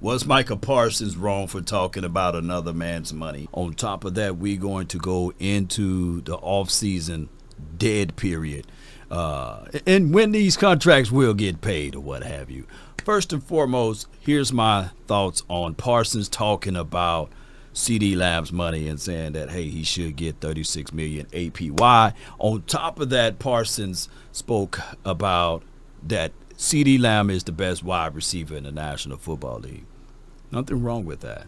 Was Micah Parsons wrong for talking about another man's money? On top of that, we're going to go into the off-season dead period. And when these contracts will get paid or what have you. First and foremost, here's my thoughts on Parsons talking about CeeDee Lamb's money and saying that, hey, he should get $36 million APY. On top of that, Parsons spoke about that CeeDee Lamb is the best wide receiver in the National Football League. Nothing wrong with that.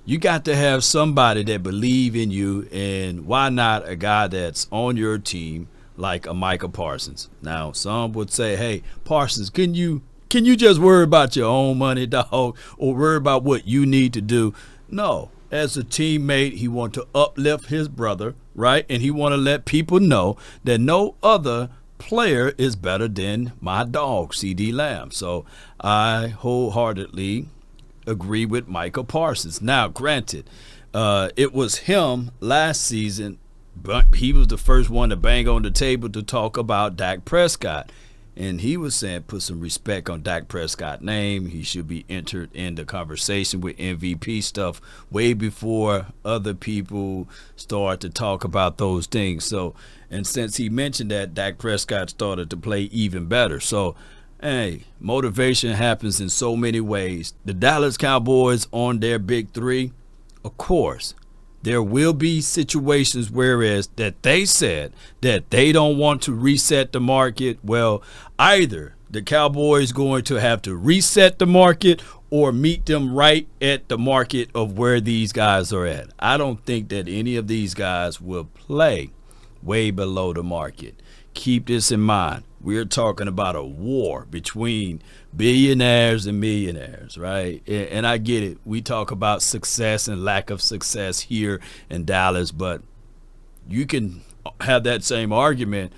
You got to have somebody that believe in you, and why not a guy that's on your team like a Micah Parsons? Now, some would say, hey, Parsons, can you just worry about your own money, dog, or worry about what you need to do? No. As a teammate, he want to uplift his brother, right? And he want to let people know that no other player is better than my dog, CeeDee Lamb. So I wholeheartedly agree with Micah Parsons. Now, granted, it was him last season, but he was the first one to bang on the table to talk about Dak Prescott. And he was saying put some respect on Dak Prescott's name. He should be entered in the conversation with MVP stuff way before other people start to talk about those things. So, and since he mentioned that, Dak Prescott started to play even better. So, hey, motivation happens in so many ways. The Dallas Cowboys on their big three, of course, there will be situations whereas that they said that they don't want to reset the market. Well, either the Cowboys going to have to reset the market or meet them right at the market of where these guys are at. I don't think that any of these guys will play way below the market. Keep this in mind. We're talking about a war between billionaires and millionaires, right? And I get it. We talk about success and lack of success here in Dallas, but you can have that same argument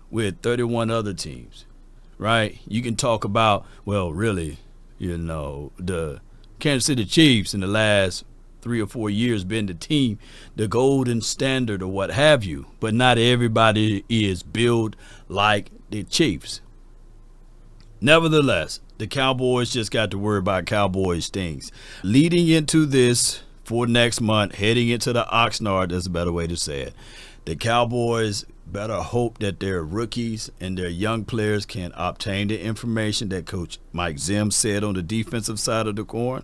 with 31 other teams, right? You can talk about, well, really, the Kansas City Chiefs in the last 3 or 4 years been the team, the golden standard or what have you, but not everybody is built like the Chiefs. Nevertheless, the Cowboys just got to worry about Cowboys things. Leading into this for next month, heading into the Oxnard, that's a better way to say it, the Cowboys better hope that their rookies and their young players can obtain the information that Coach Mike Zim said on the defensive side of the coin,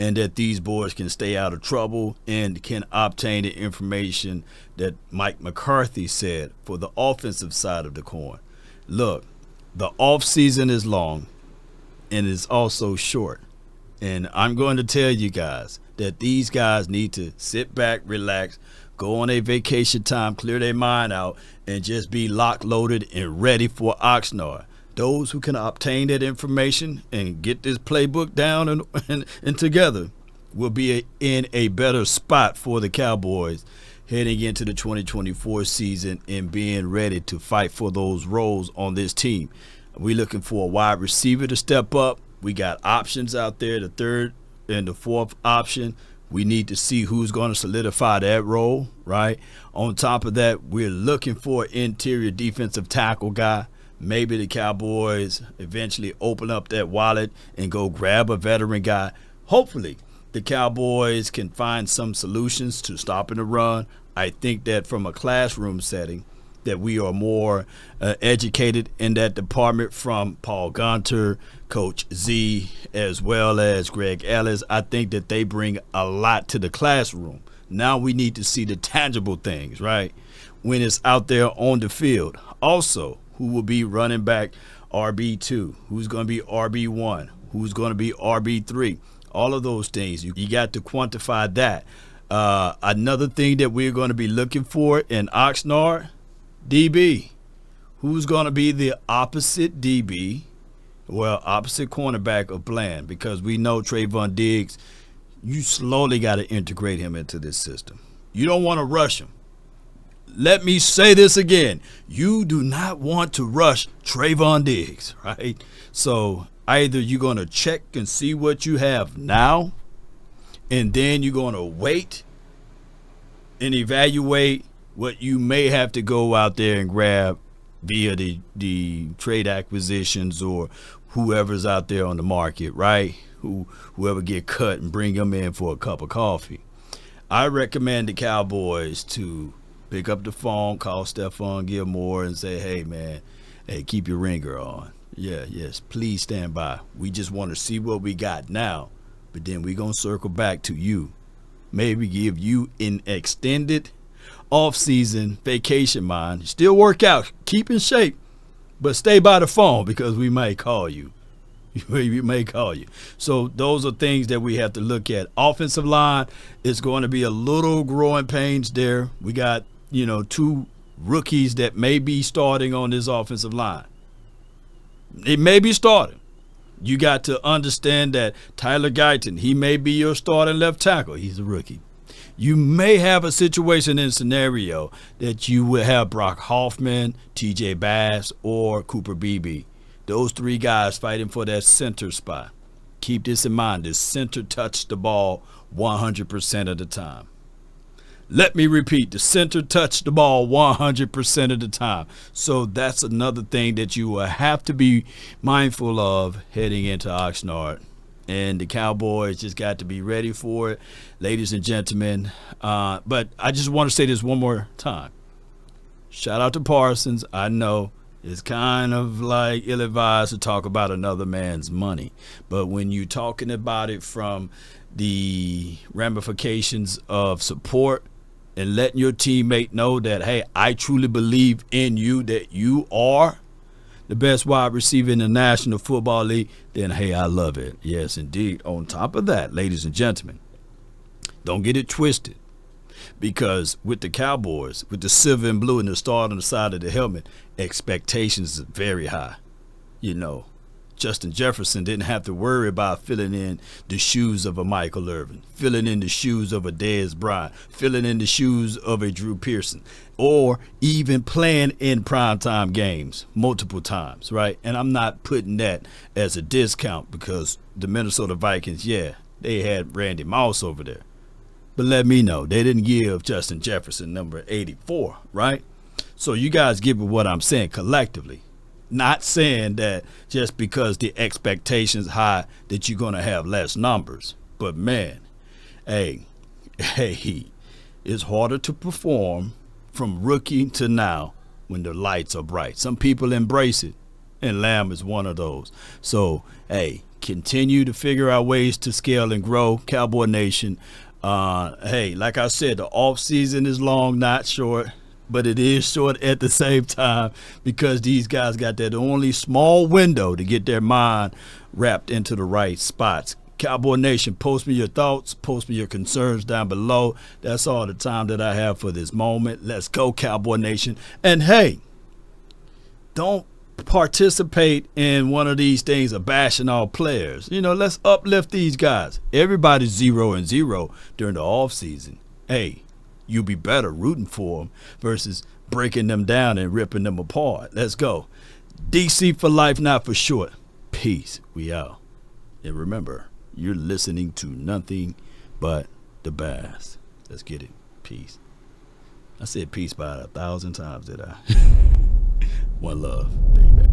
and that these boys can stay out of trouble and can obtain the information that Mike McCarthy said for the offensive side of the coin. Look, the offseason is long and it's also short. And I'm going to tell you guys that these guys need to sit back, relax, go on a vacation time, clear their mind out, and just be locked, loaded, and ready for Oxnard. Those who can obtain that information and get this playbook down and together will be in a better spot for the Cowboys heading into the 2024 season and being ready to fight for those roles on this team. We're looking for a wide receiver to step up. We got options out there, the third and the fourth option. We need to see who's going to solidify that role, right? On top of that, we're looking for an interior defensive tackle guy. Maybe the Cowboys eventually open up that wallet and go grab a veteran guy. Hopefully, the Cowboys can find some solutions to stopping the run. I think that from a classroom setting, that we are more educated in that department from Paul Gunter, Coach Z, as well as Greg Ellis. I think that they bring a lot to the classroom. Now we need to see the tangible things, right, when it's out there on the field. Also, who will be running back RB2, who's going to be RB1, who's going to be RB3, all of those things. You got to quantify that. Another thing that we're going to be looking for in Oxnard, DB. Who's going to be the opposite DB? Well, opposite cornerback of Bland, because we know Trayvon Diggs, you slowly got to integrate him into this system. You don't want to rush him. Let me say this again. You do not want to rush Trayvon Diggs, right? So either you're going to check and see what you have now, and then you're going to wait and evaluate what you may have to go out there and grab via the trade acquisitions or whoever's out there on the market, right? whoever get cut and bring them in for a cup of coffee. I recommend the Cowboys to pick up the phone, call Stephon Gilmore, and say, hey, man, hey, keep your ringer on. Yes, please stand by. We just want to see what we got now, but then we're going to circle back to you. Maybe give you an extended off-season vacation, mind. Still work out, keep in shape, but stay by the phone because we might call you. We may call you. So those are things that we have to look at. Offensive line is going to be a little growing pains there. We got, 2 rookies that may be starting on this offensive line. It may be starting. You got to understand that Tyler Guyton, he may be your starting left tackle. He's a rookie. You may have a situation and scenario that you will have Brock Hoffman, TJ Bass, or Cooper Beebe. Those 3 guys fighting for that center spot. Keep this in mind. The center touched the ball 100% of the time. Let me repeat. The center touched the ball 100% of the time. So that's another thing that you will have to be mindful of heading into Oxnard. And the Cowboys just got to be ready for it, ladies and gentlemen. But I just want to say this one more time. Shout out to Parsons. I know it's kind of like ill-advised to talk about another man's money. But when you're talking about it from the ramifications of support and letting your teammate know that, hey, I truly believe in you, that you are the best wide receiver in the National Football League, then, hey, I love it. Yes, indeed. On top of that, ladies and gentlemen, don't get it twisted. Because with the Cowboys, with the silver and blue and the star on the side of the helmet, expectations are very high. Justin Jefferson didn't have to worry about filling in the shoes of a Michael Irvin, filling in the shoes of a Dez Bryant, filling in the shoes of a Drew Pearson, or even playing in primetime games multiple times, right? And I'm not putting that as a discount because the Minnesota Vikings, they had Randy Moss over there. But let me know, they didn't give Justin Jefferson number 84, right? So you guys get what I'm saying collectively. Not saying that just because the expectation's high that you're going to have less numbers. But, man, hey, it's harder to perform from rookie to now when the lights are bright. Some people embrace it, and Lamb is one of those. So, hey, continue to figure out ways to scale and grow, Cowboy Nation. Hey, like I said, the off season is long, not short, but it is short at the same time because these guys got that only small window to get their mind wrapped into the right spots. Cowboy Nation, post me your thoughts, post me your concerns down below. That's all the time that I have for this moment. Let's go, Cowboy Nation. And hey, don't participate in one of these things of bashing all players. Let's uplift these guys. Everybody's 0-0 during the off season. Hey, you'll be better rooting for them versus breaking them down and ripping them apart. Let's go. DC for life, not for short. Peace. We out. And remember, you're listening to nothing but the bass. Let's get it. Peace. I said peace about 1,000 times, did I? One love, baby.